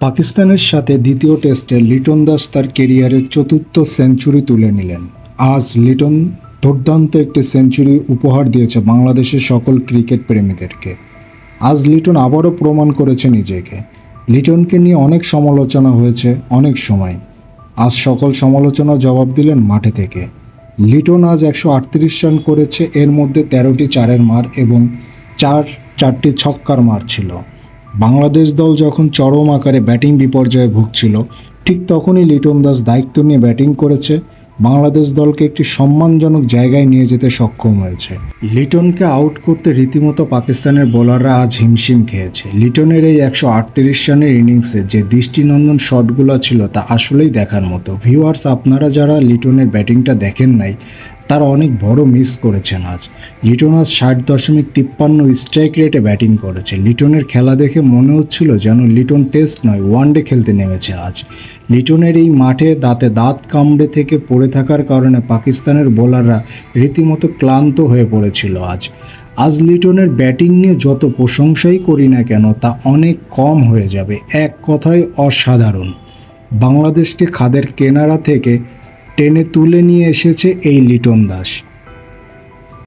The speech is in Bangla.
পাকিস্তানের সাথে দ্বিতীয় টেস্টে লিটন দাস তার কেরিয়ারের চতুর্থ সেঞ্চুরি তুলে নিলেন। আজ লিটন দুর্দান্ত একটি সেঞ্চুরি উপহার দিয়েছে বাংলাদেশের সকল ক্রিকেট প্রেমীদেরকে। আজ লিটন আবারও প্রমাণ করেছে নিজেকে। লিটনকে নিয়ে অনেক সমালোচনা হয়েছে অনেক সময়। আজ সকল সমালোচনার জবাব দিলেন মাঠে থেকে। লিটন আজ 138 রান করেছে, এর মধ্যে 13টি চারের মার এবং চারটি ছক্কার মার ছিল। বাংলাদেশ দল যখন চরম আকারে ব্যাটিং বিপর্যয়ে ভুগছিল, ঠিক তখনই লিটন দাস দায়িত্ব নিয়ে ব্যাটিং করেছে, বাংলাদেশ দলকে একটি সম্মানজনক জায়গায় নিয়ে যেতে সক্ষম হয়েছে। লিটনকে আউট করতে রীতিমতো পাকিস্তানের বোলাররা আজ হিমশিম খেয়েছে। লিটনের এই 138 রানের ইনিংসে যে দৃষ্টিনন্দন শটগুলো ছিল তা আসলেই দেখার মতো। ভিউয়ার্স, আপনারা যারা লিটনের ব্যাটিংটা দেখেন নাই তারা অনেক বড় মিস করেছেন। আজ লিটন 60.53 স্ট্রাইক রেটে ব্যাটিং করেছে। লিটনের খেলা দেখে মনে হচ্ছিল যেন লিটন টেস্ট নয়, ওয়ানডে খেলতে নেমেছে। আজ লিটনের এই মাঠে দাঁতে দাঁত কামড়ে থেকে পড়ে থাকার কারণে পাকিস্তানের বোলাররা রীতিমতো ক্লান্ত হয়ে পড়েছিল। আজ লিটনের ব্যাটিং নিয়ে যত প্রশংসাই করি না কেন তা অনেক কম হয়ে যাবে। এক কথায় অসাধারণ। বাংলাদেশকে খাদের কিনারা থেকে টেনে তুলে নিয়ে এসেছে এই লিটন দাস।